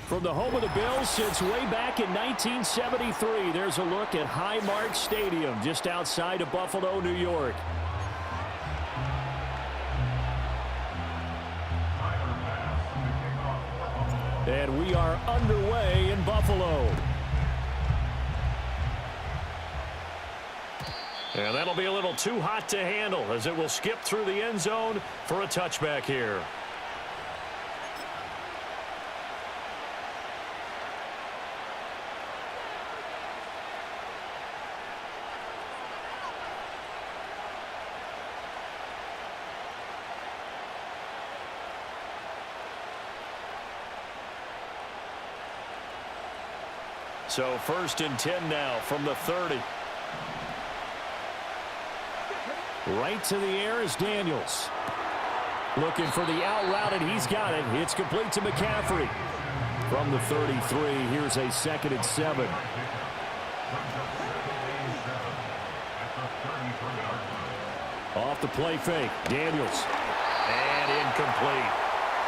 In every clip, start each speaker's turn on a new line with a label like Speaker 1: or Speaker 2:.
Speaker 1: From the home of the Bills since way back in 1973, there's a look at Highmark Stadium just outside of Buffalo, New York. And we are underway in Buffalo. And that'll be a little too hot to handle as it will skip through the end zone for a touchback here. So 1st and 10 now from the 30. Right to the air is Daniels. Looking for the out route, and he's got it. It's complete to McCaffrey. From the 33, here's a 2nd and 7. Off the play fake, Daniels. And incomplete.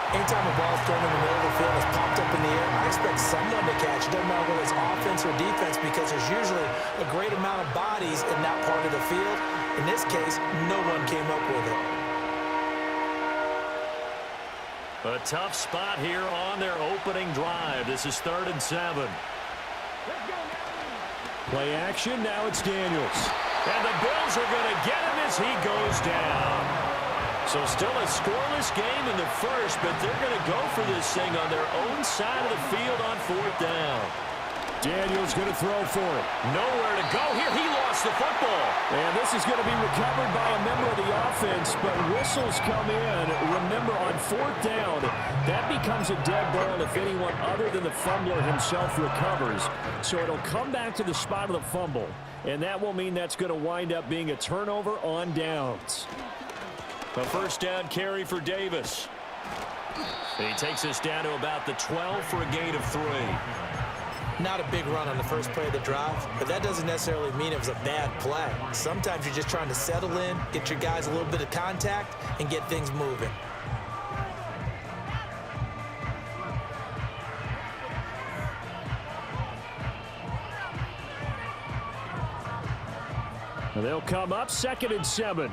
Speaker 2: Anytime a ball's thrown in the middle of the field, it's popped up in the air, I expect someone to catch it. Doesn't matter whether it's offense or defense, because there's usually a great amount of bodies in that part of the field. In this case, no one came up with it.
Speaker 1: A tough spot here on their opening drive. This is 3rd and 7. Play action, now it's Daniels. And the Bills are going to get him as he goes down. So still a scoreless game in the first, but they're going to go for this thing on their own side of the field on 4th down. Daniels going to throw for it. Nowhere to go here. He lost the football. And this is going to be recovered by a member of the offense, but whistles come in. Remember, on 4th down, that becomes a dead ball if anyone other than the fumbler himself recovers. So it'll come back to the spot of the fumble, and that will mean that's going to wind up being a turnover on downs. A 1st down carry for Davis. He takes us down to about the 12 for a gain of 3.
Speaker 2: Not a big run on the first play of the drive, but that doesn't necessarily mean it was a bad play. Sometimes you're just trying to settle in, get your guys a little bit of contact, and get things moving.
Speaker 1: They'll come up 2nd and 7.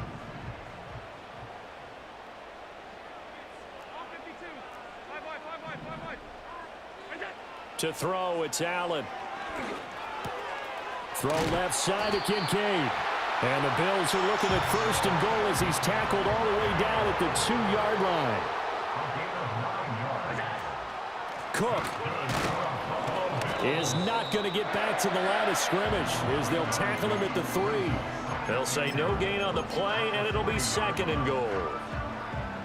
Speaker 1: To throw, it's Allen. Throw left side to Kincaid. And the Bills are looking at 1st and goal as he's tackled all the way down at the 2-yard line. Cook is not going to get back to the line of scrimmage as they'll tackle him at the 3. They'll say no gain on the play, and it'll be 2nd and goal.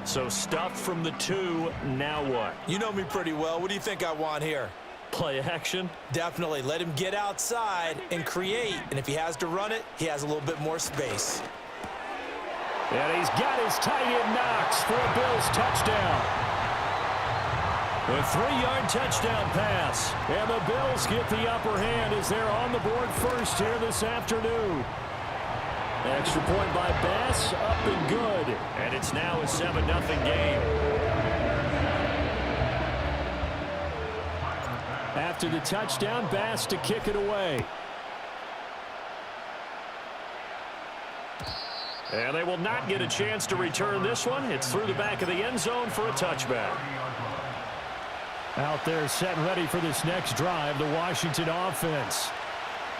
Speaker 1: So stuffed from the 2, now what?
Speaker 2: You know me pretty well. What do you think I want here?
Speaker 1: Play action?
Speaker 2: Definitely. Let him get outside and create. And if he has to run it, he has a little bit more space.
Speaker 1: And he's got his tight end Knox for a Bills touchdown. A 3-yard touchdown pass. And the Bills get the upper hand as they're on the board first here this afternoon. Extra point by Bass, up and good. And it's now a 7-0 game. After the touchdown, Bass to kick it away. And they will not get a chance to return this one. It's through the back of the end zone for a touchback. Out there set and ready for this next drive, the Washington offense.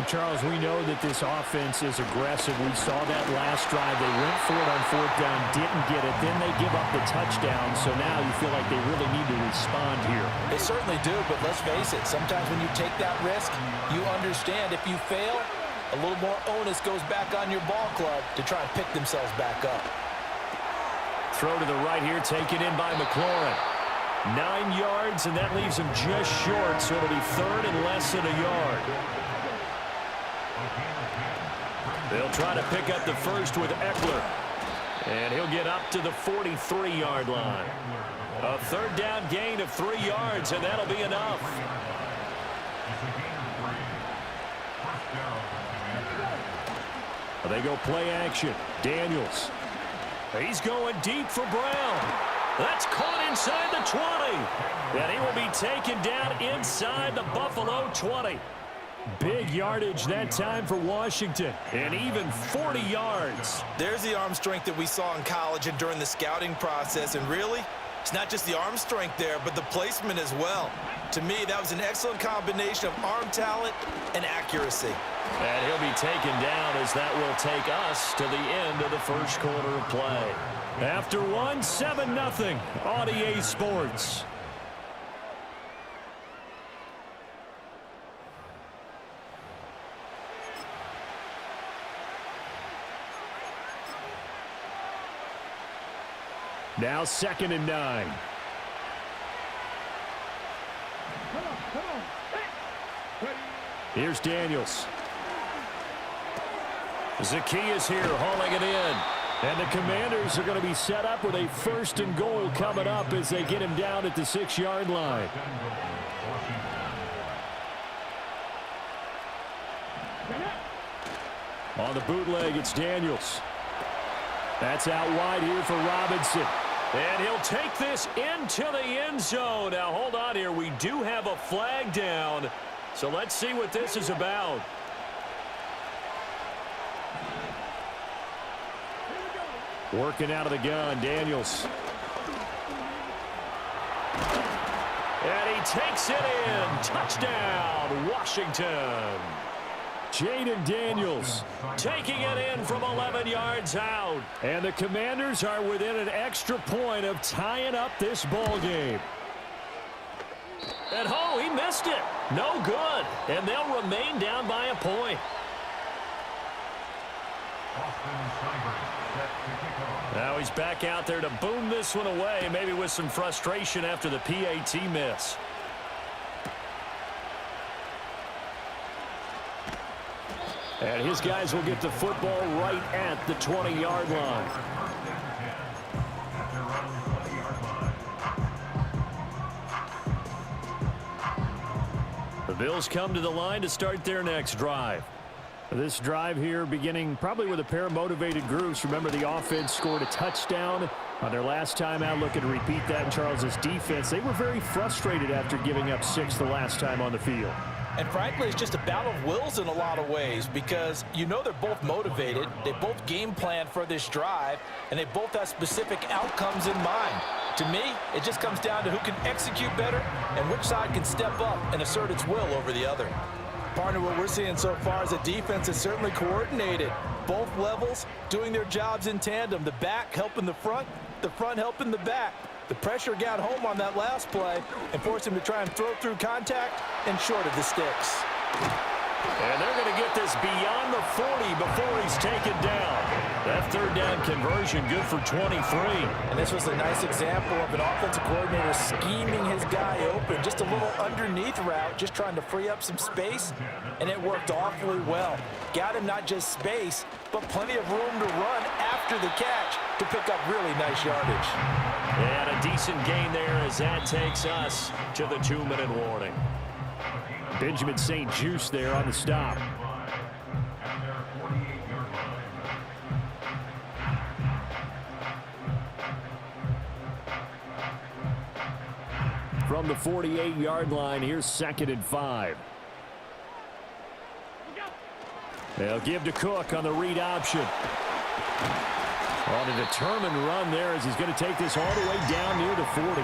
Speaker 1: Charles, we know that this offense is aggressive. We saw that last drive. They went for it on 4th down, didn't get it. Then they give up the touchdown. So now you feel like they really need to respond here.
Speaker 2: They certainly do, but let's face it. Sometimes when you take that risk, you understand if you fail, a little more onus goes back on your ball club to try and pick themselves back up.
Speaker 1: Throw to the right here, taken in by McLaurin. 9 yards, and that leaves him just short. So it'll be 3rd and less than a yard. They'll try to pick up the first with Eckler. And he'll get up to the 43-yard line. A 3rd down gain of 3 yards, and that'll be enough. They go play action. Daniels. He's going deep for Brown. That's caught inside the 20. And he will be taken down inside the Buffalo 20. Big yardage that time for Washington, and even 40 yards.
Speaker 2: There's the arm strength that we saw in college and during the scouting process, and really, it's not just the arm strength there, but the placement as well. To me, that was an excellent combination of arm talent and accuracy.
Speaker 1: And he'll be taken down as that will take us to the end of the first quarter of play. After one, 7-0 on EA Sports. Now 2nd and 9. Here's Daniels. Zacchaeus here hauling it in. And the Commanders are going to be set up with a 1st and goal coming up as they get him down at the 6-yard line. On the bootleg, it's Daniels. That's out wide here for Robinson. And he'll take this into the end zone. Now, hold on here. We do have a flag down. So let's see what this is about. Working out of the gun, Daniels. And he takes it in. Touchdown, Washington. Jaden Daniels taking it in from 11 yards out. And the Commanders are within an extra point of tying up this ball game. And oh, he missed it. No good. And they'll remain down by a point. Now he's back out there to boom this one away, maybe with some frustration after the PAT miss. And his guys will get the football right at the 20-yard line. The Bills come to the line to start their next drive. This drive here beginning probably with a pair of motivated groups. Remember, the offense scored a touchdown on their last time out. Looking to repeat that in Charles's defense. They were very frustrated after giving up 6 the last time on the field.
Speaker 2: And frankly, it's just a battle of wills in a lot of ways because you know they're both motivated. They both game plan for this drive, and they both have specific outcomes in mind. To me, it just comes down to who can execute better and which side can step up and assert its will over the other. Partner, what we're seeing so far is a defense that's certainly coordinated. Both levels doing their jobs in tandem. The back helping the front helping the back. The pressure got home on that last play and forced him to try and throw through contact and short of the sticks.
Speaker 1: And they're going to get this beyond the 40 before he's taken down. That 3rd down conversion good for 23.
Speaker 2: And this was a nice example of an offensive coordinator scheming his guy open. Just a little underneath route, just trying to free up some space, and it worked awfully well. Got him not just space, but plenty of room to run after the catch to pick up really nice yardage.
Speaker 1: And a decent gain there as that takes us to the 2-minute warning. Benjamin St. Juste there on the stop. From the 48-yard line, here's 2nd and 5. They'll give to Cook on the read option. On a determined run there as he's going to take this all the way down near the 40.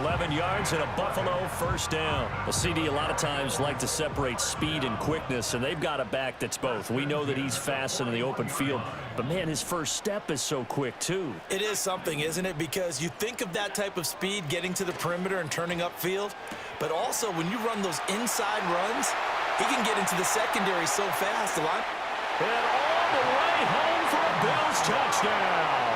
Speaker 1: 11 yards and a Buffalo 1st down. A CD a lot of times like to separate speed and quickness, and they've got a back that's both. We know that he's fast in the open field, but man, his first step is so quick too.
Speaker 2: It is something, isn't it? Because you think of that type of speed getting to the perimeter and turning upfield, but also when you run those inside runs, he can get into the secondary so fast. And
Speaker 1: all the way home for a Bills touchdown.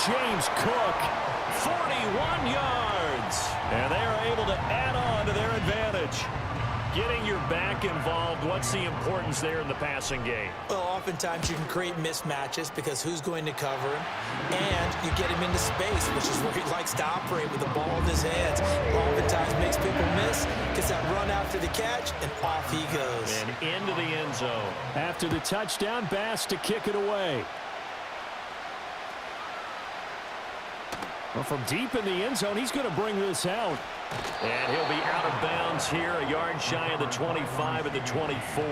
Speaker 1: James Cook. 41 yards. And they are able to add on to their advantage. Getting your back involved, what's the importance there in the passing game?
Speaker 2: Well, oftentimes you can create mismatches because who's going to cover him, and you get him into space, which is where he likes to operate with the ball in his hands. Oftentimes makes people miss, gets that run after the catch, and off he goes.
Speaker 1: And into the end zone. After the touchdown, Bass to kick it away. Well, from deep in the end zone, he's going to bring this out. And he'll be out of bounds here, a yard shy of the 25 at the 24.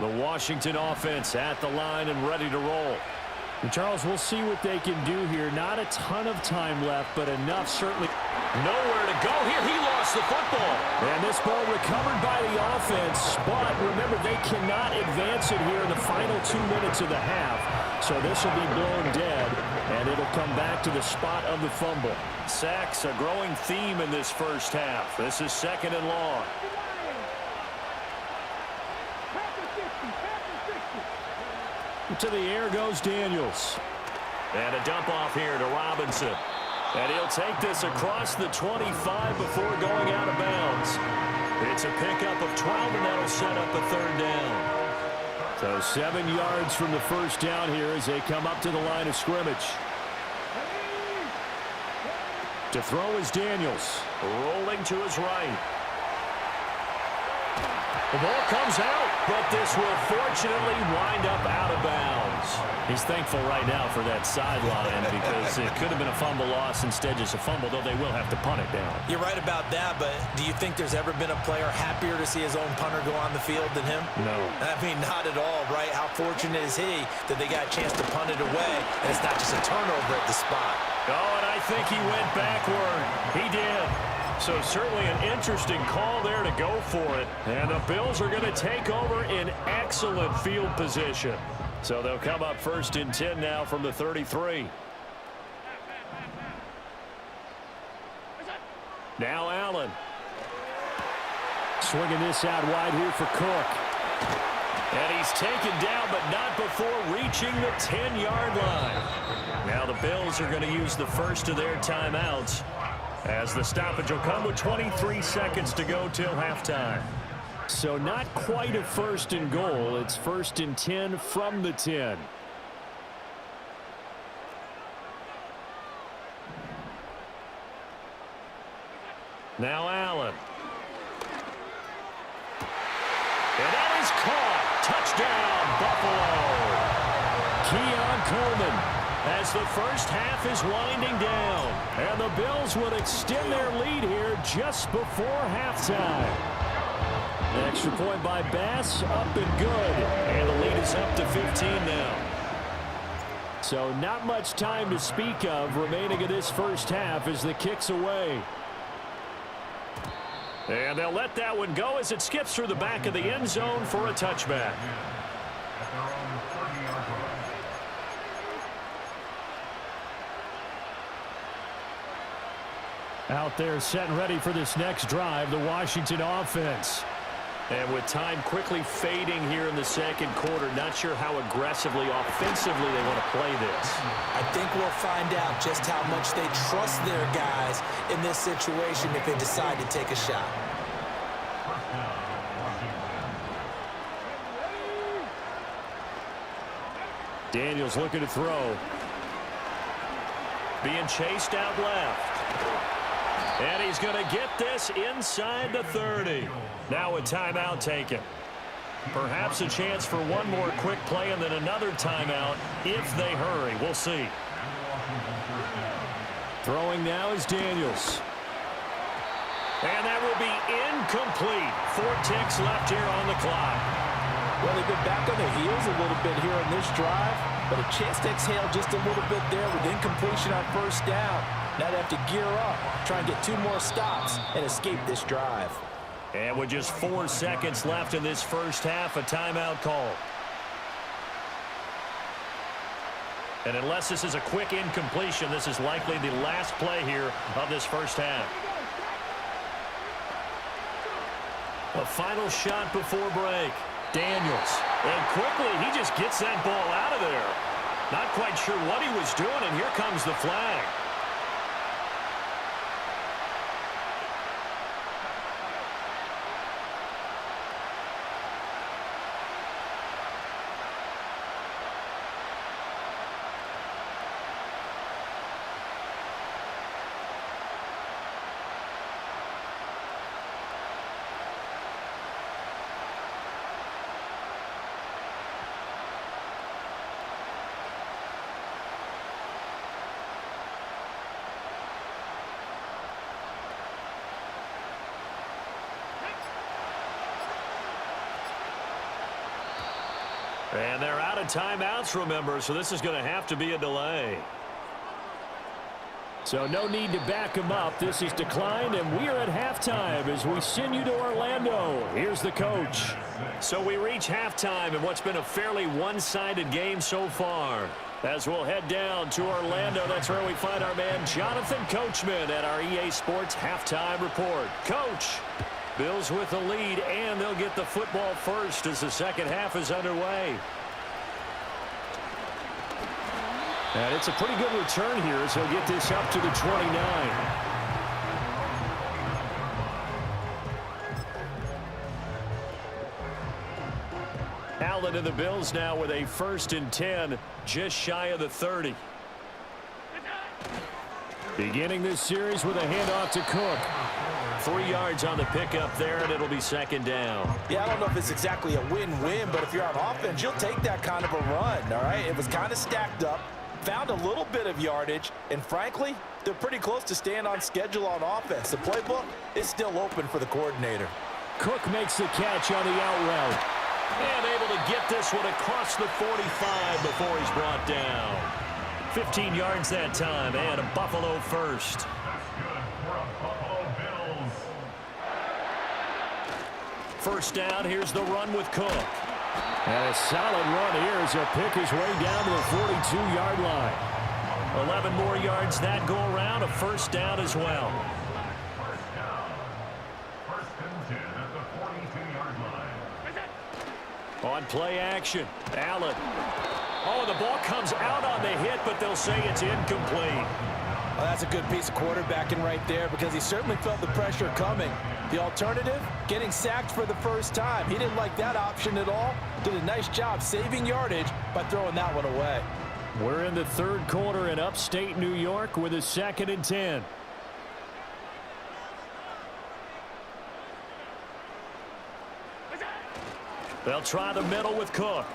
Speaker 1: The Washington offense at the line and ready to roll. And Charles, we'll see what they can do here. Not a ton of time left, but enough certainly. Nowhere to go here. He lost the football. And this ball recovered by the offense. But remember, they cannot advance it here in the final 2 minutes of the half. So this will be blown dead, and it'll come back to the spot of the fumble. Sacks, a growing theme in this first half. This is 2nd and long. To the air goes Daniels. And a dump off here to Robinson. And he'll take this across the 25 before going out of bounds. It's a pickup of 12, and that'll set up a 3rd down. So 7 yards from the first down here as they come up to the line of scrimmage. To throw is Daniels. Rolling to his right. The ball comes out, but this will fortunately wind up out of bounds. He's thankful right now for that sideline because it could have been a fumble loss, instead just a fumble, though they will have to punt it down.
Speaker 2: You're right about that, but do you think there's ever been a player happier to see his own punter go on the field than him?
Speaker 1: No.
Speaker 2: I mean, not at all, right? How fortunate is he that they got a chance to punt it away, and it's not just a turnover at the spot.
Speaker 1: Oh, and I think he went backward. He did. So certainly an interesting call there to go for it. And the Bills are going to take over in excellent field position. So they'll come up 1st and 10 now from the 33. Now Allen. Swinging this out wide here for Cook. And he's taken down, but not before reaching the 10-yard line. Now the Bills are going to use the first of their timeouts, as the stoppage will come with 23 seconds to go till halftime. So not quite a 1st and goal. It's 1st and 10 from the 10. Now Allen. And that is caught. Touchdown, Buffalo. Keon Coleman, as the first half is winding down. And the Bills would extend their lead here just before halftime. An extra point by Bass, up and good. And the lead is up to 15 now. So not much time to speak of remaining in this first half as the kick's away. And they'll let that one go as it skips through the back of the end zone for a touchback. Out there set and ready for this next drive, the Washington offense. And with time quickly fading here in the 2nd quarter, not sure how aggressively, offensively they want to play this.
Speaker 2: I think we'll find out just how much they trust their guys in this situation if they decide to take a shot.
Speaker 1: Daniels looking to throw. Being chased out left. And he's going to get this inside the 30. Now a timeout taken. Perhaps a chance for one more quick play and then another timeout if they hurry. We'll see. Throwing now is Daniels. And that will be incomplete. 4 ticks left here on the clock.
Speaker 2: Well, they've been back on their heels a little bit here in this drive, but a chance to exhale just a little bit there with incompletion on 1st down. Now they have to gear up, try and get 2 more stops, and escape this drive.
Speaker 1: And with just 4 seconds left in this first half, a timeout call. And unless this is a quick incompletion, this is likely the last play here of this first half. A final shot before break. Daniels. And quickly, he just gets that ball out of there. Not quite sure what he was doing, and here comes the flag. And they're out of timeouts, remember, so this is going to have to be a delay.
Speaker 3: So no need to back him up. This is declined, and we are at halftime as we send you to Orlando. Here's the coach.
Speaker 1: So we reach halftime in what's been a fairly one-sided game so far. As we'll head down to Orlando, that's where we find our man Jonathan Coachman at our EA Sports Halftime Report. Coach, Bills with the lead, and they'll get the football first as the second half is underway.
Speaker 3: And it's a pretty good return here as he'll get this up to the 29.
Speaker 1: Allen and the Bills now with a 1st and 10, just shy of the 30.
Speaker 3: Beginning this series with a handoff to Cook.
Speaker 1: 3 yards on the pickup there, and it'll be 2nd down.
Speaker 2: Yeah, I don't know if it's exactly a win-win, but if you're on offense, you'll take that kind of a run, all right? It was kind of stacked up, found a little bit of yardage, and frankly, they're pretty close to staying on schedule on offense. The playbook is still open for the coordinator.
Speaker 3: Cook makes the catch on the out route.
Speaker 1: And able to get this one across the 45 before he's brought down. 15 yards that time, and a Buffalo first. First down, here's the run with Cook.
Speaker 3: And a solid run here as he'll pick his way down to the 42-yard line.
Speaker 1: 11 more yards that go around, a first down as well. On play action, Allen. Oh, the ball comes out on the hit, but they'll say it's incomplete.
Speaker 2: Well, that's a good piece of quarterbacking right there because he certainly felt the pressure coming. The alternative, getting sacked for the first time. He didn't like that option at all. Did a nice job saving yardage by throwing that one away.
Speaker 3: We're in the 3rd quarter in upstate New York with a 2nd and 10.
Speaker 1: They'll try the middle with Cook.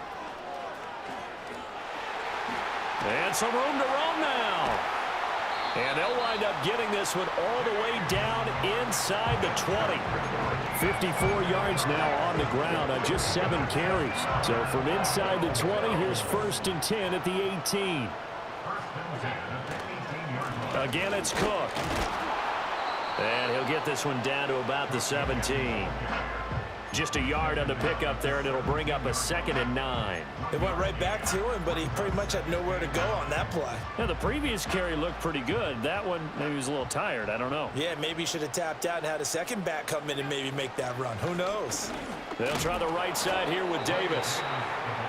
Speaker 1: And some room to roam now. And they'll wind up getting this one all the way down inside the 20.
Speaker 3: 54 yards now on the ground on just 7 carries. So from inside the 20, here's 1st and 10 at the 18.
Speaker 1: Again, it's Cook. And he'll get this one down to about the 17. Just a yard on the pickup there, and it'll bring up a 2nd and 9.
Speaker 2: It went right back to him, but he pretty much had nowhere to go on that play.
Speaker 3: Yeah, the previous carry looked pretty good. That one, maybe he was a little tired. I don't know.
Speaker 2: Yeah, maybe he should have tapped out and had a second back come in and maybe make that run. Who knows?
Speaker 1: They'll try the right side here with Davis.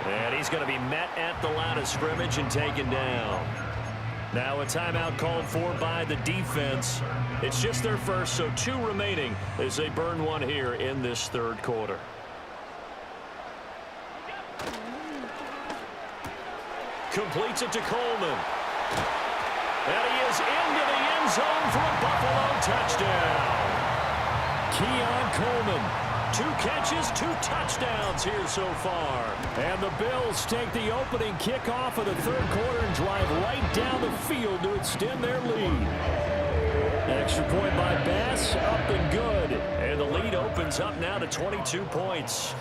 Speaker 1: And he's going to be met at the line of scrimmage and taken down. Now a timeout called for by the defense. It's just their first, so 2 remaining as they burn one here in this 3rd quarter. Completes it to Coleman. And he is into the end zone for a Buffalo touchdown.
Speaker 3: Keon Coleman.
Speaker 1: 2 catches, 2 touchdowns here so far.
Speaker 3: And the Bills take the opening kickoff of the 3rd quarter and drive right down the field to extend their lead. Extra point by Bass, up and good.
Speaker 1: And the lead opens up now to 22 points.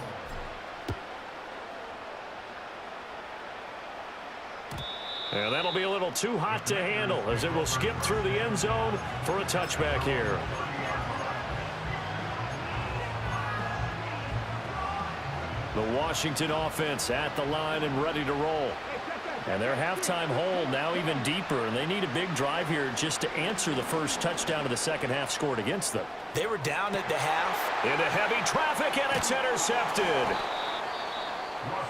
Speaker 1: And that'll be a little too hot to handle as it will skip through the end zone for a touchback here. The Washington offense at the line and ready to roll. And their halftime hold now even deeper, and they need a big drive here just to answer the first touchdown of the second half scored against them.
Speaker 2: They were down at the half.
Speaker 1: Into heavy traffic, and it's intercepted.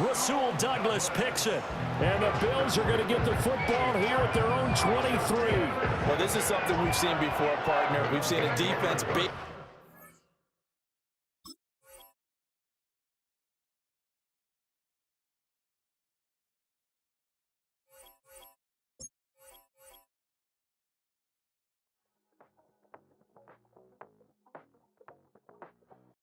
Speaker 1: Rasul Douglas picks it.
Speaker 3: And the Bills are going to get the football here at their own 23.
Speaker 2: Well, this is something we've seen before, partner. We've seen a defense